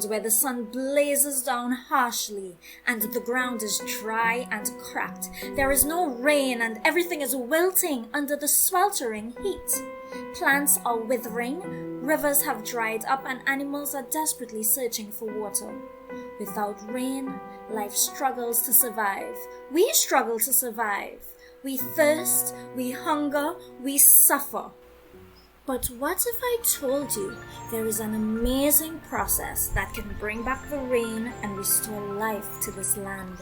where the sun blazes down harshly and the ground is dry and cracked. There is no rain and everything is wilting under the sweltering heat. Plants are withering, rivers have dried up, and animals are desperately searching for water. Without rain, life struggles to survive. We struggle to survive. We thirst, we hunger, we suffer. But what if I told you there is an amazing process that can bring back the rain and restore life to this land?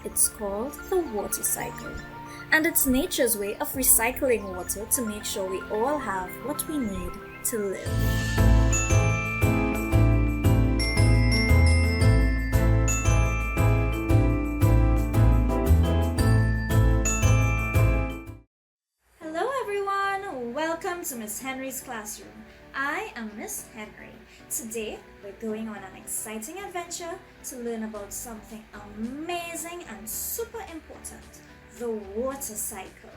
It's called the water cycle. And it's nature's way of recycling water to make sure we all have what we need to live. Welcome to Miss Henry's classroom. I am Miss Henry. Today, we're going on an exciting adventure to learn about something amazing and super important, the water cycle.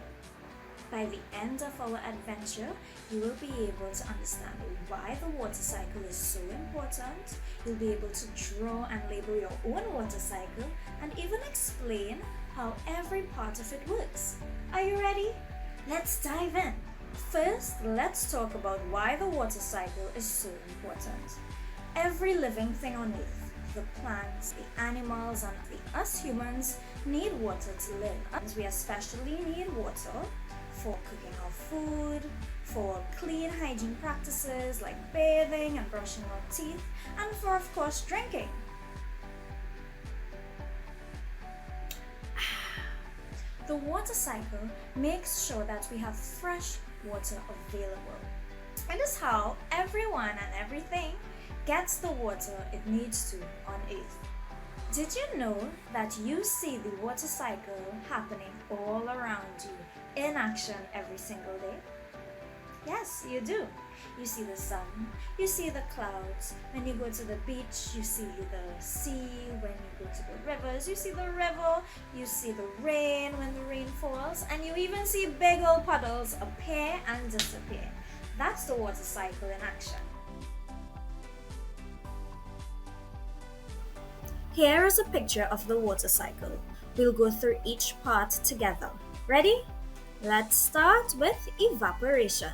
By the end of our adventure, you will be able to understand why the water cycle is so important. You'll be able to draw and label your own water cycle and even explain how every part of it works. Are you ready? Let's dive in. First, let's talk about why the water cycle is so important. Every living thing on earth, the plants, the animals, and us humans need water to live. And we especially need water for cooking our food, for clean hygiene practices like bathing and brushing our teeth, and for, of course, drinking. The water cycle makes sure that we have fresh water available. It is how everyone and everything gets the water it needs to on Earth. Did you know that you see the water cycle happening all around you in action every single day? Yes, you do. You see the sun, you see the clouds. When you go to the beach, you see the sea. When you go to the rivers, you see the river. You see the rain when the rain falls. And you even see big old puddles appear and disappear. That's the water cycle in action. Here is a picture of the water cycle. We'll go through each part together. Ready? Let's start with evaporation.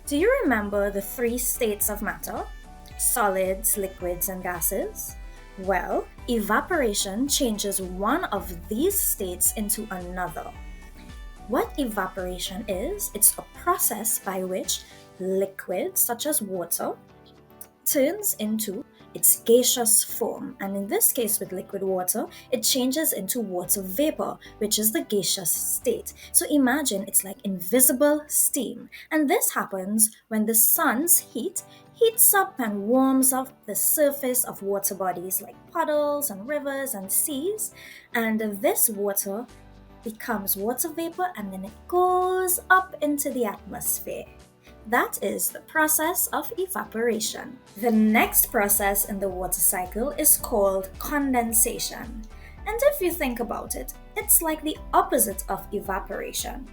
Do you remember the three states of matter? Solids, liquids, and gases? Well, evaporation changes one of these states into another. What evaporation is, it's a process by which liquid, such as water, turns into its gaseous form, and in this case with liquid water, it changes into water vapor, which is the gaseous state. So imagine it's like invisible steam, and this happens when the sun's heat heats up and warms up the surface of water bodies like puddles and rivers and seas, and this water becomes water vapor and then it goes up into the atmosphere. That is the process of evaporation. The next process in the water cycle is called condensation. And if you think about it, it's like the opposite of evaporation.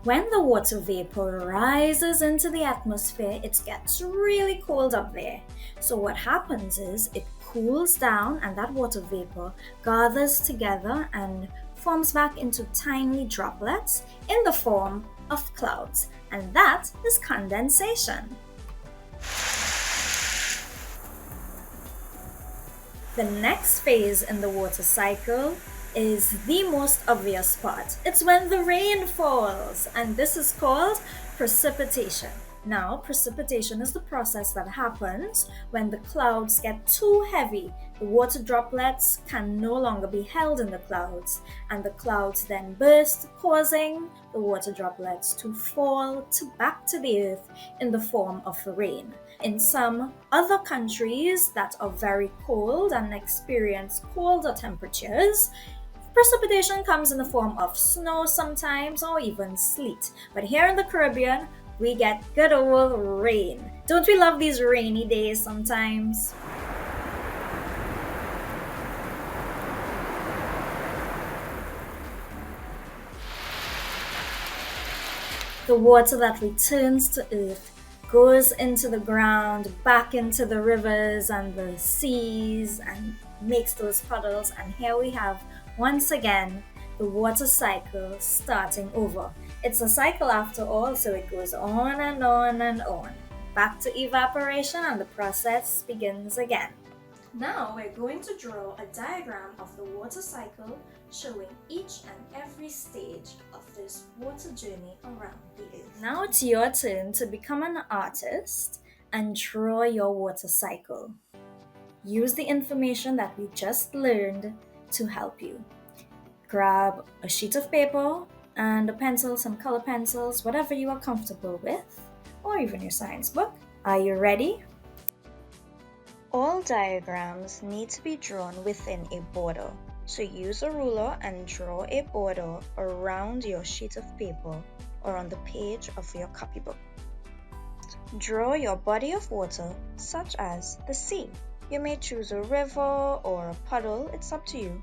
When the water vapor rises into the atmosphere, it gets really cold up there. So what happens is it cools down and that water vapor gathers together and forms back into tiny droplets in the form of clouds. And that is condensation. The next phase in the water cycle is the most obvious part. It's when the rain falls, and this is called precipitation. Now, precipitation is the process that happens when the clouds get too heavy. The water droplets can no longer be held in the clouds, and the clouds then burst, causing the water droplets to fall back to the earth in the form of rain. In some other countries that are very cold and experience colder temperatures, precipitation comes in the form of snow sometimes or even sleet. But here in the Caribbean, we get good old rain. Don't we love these rainy days sometimes? The water that returns to earth goes into the ground, back into the rivers and the seas, and makes those puddles. And here we have, once again, the water cycle starting over. It's a cycle after all, so it goes on and on and on. Back to evaporation, and the process begins again. Now we're going to draw a diagram of the water cycle showing each and every stage of this water journey around the earth. Now it's your turn to become an artist and draw your water cycle. Use the information that we just learned to help you. Grab a sheet of paper and a pencil, some color pencils, whatever you are comfortable with, or even your science book. Are you ready? All diagrams need to be drawn within a border, so use a ruler and draw a border around your sheet of paper or on the page of your copybook. Draw your body of water, such as the sea. You may choose a river or a puddle, it's up to you.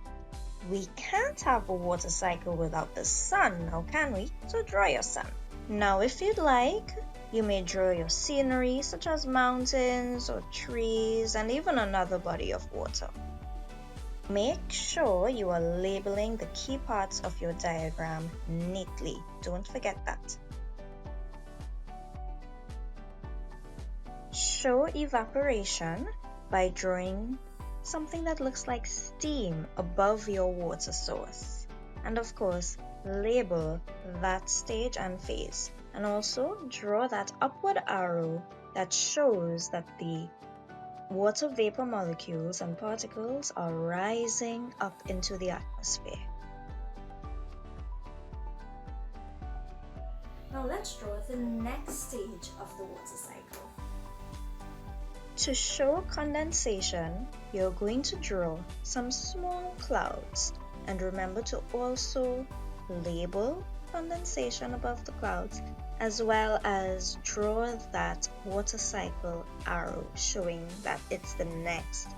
We can't have a water cycle without the sun, now can we? So draw your sun. Now if you'd like, you may draw your scenery such as mountains or trees and even another body of water. Make sure you are labeling the key parts of your diagram neatly. Don't forget that. Show evaporation by drawing something that looks like steam above your water source. And of course, label that stage and phase. And also draw that upward arrow that shows that the water vapor molecules and particles are rising up into the atmosphere. Now let's draw the next stage of the water cycle. To show condensation, you're going to draw some small clouds. And remember to also label condensation above the clouds, as well as draw that water cycle arrow showing that it's the next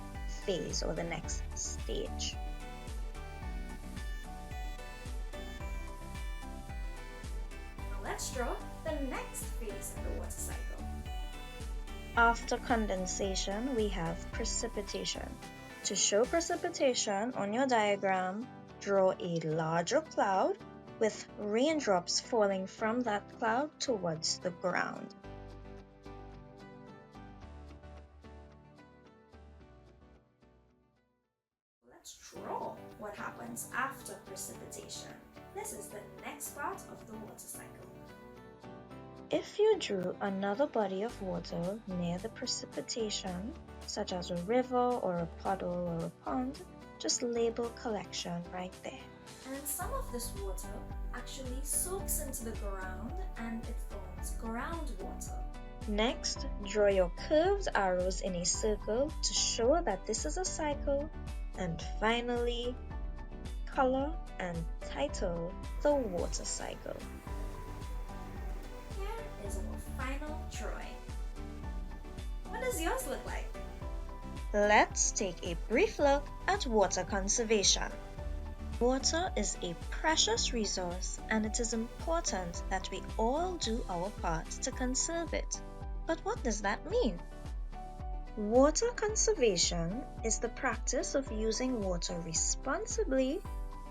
phase or the next stage. Now let's draw the next phase of the water cycle. After condensation, we have precipitation. To show precipitation on your diagram, draw a larger cloud with raindrops falling from that cloud towards the ground. Let's draw what happens after precipitation. This is the next part of the water cycle. If you drew another body of water near the precipitation, such as a river or a puddle or a pond, just label collection right there. And some of this water actually soaks into the ground and it forms groundwater. Next, draw your curved arrows in a circle to show that this is a cycle. And finally, color and title the water cycle. Here is our final drawing. What does yours look like? Let's take a brief look at water conservation. Water is a precious resource and it is important that we all do our part to conserve it. But what does that mean? Water conservation is the practice of using water responsibly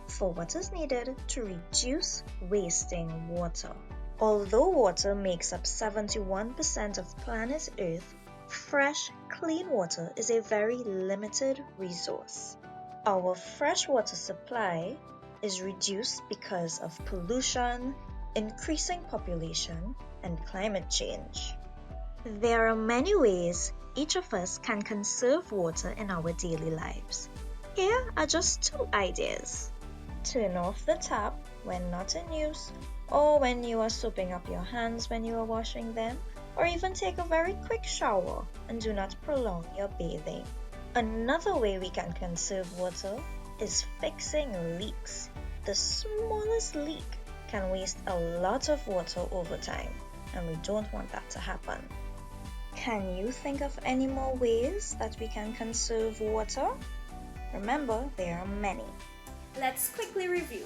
for what is needed to reduce wasting water. Although water makes up 71% of planet Earth, fresh, clean water is a very limited resource. Our freshwater supply is reduced because of pollution, increasing population, and climate change. There are many ways each of us can conserve water in our daily lives. Here are just 2 ideas. Turn off the tap when not in use, or when you are soaping up your hands when you are washing them, or even take a very quick shower and do not prolong your bathing. Another way we can conserve water is fixing leaks. The smallest leak can waste a lot of water over time, and we don't want that to happen. Can you think of any more ways that we can conserve water? Remember, there are many. Let's quickly review.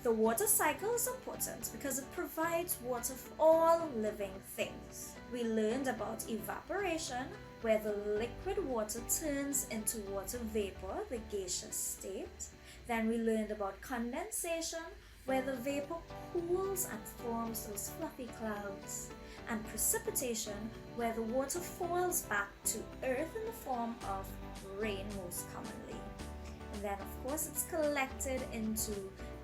The water cycle is important because it provides water for all living things. We learned about evaporation, where the liquid water turns into water vapor, the gaseous state. Then we learned about condensation, where the vapor cools and forms those fluffy clouds. And precipitation, where the water falls back to earth in the form of rain most commonly. And then of course it's collected into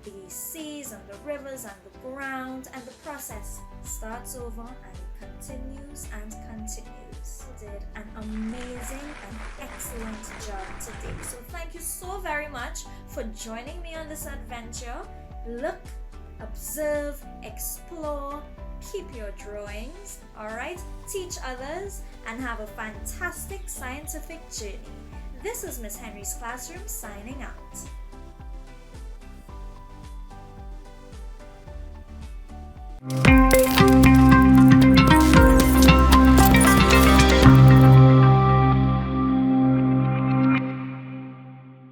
the seas and the rivers and the ground, and the process starts over and it continues and continues. You did an amazing and excellent job today. So thank you so very much for joining me on this adventure. Look, observe, explore, keep your drawings, alright? Teach others and have a fantastic scientific journey. This is Miss Henry's Classroom signing out.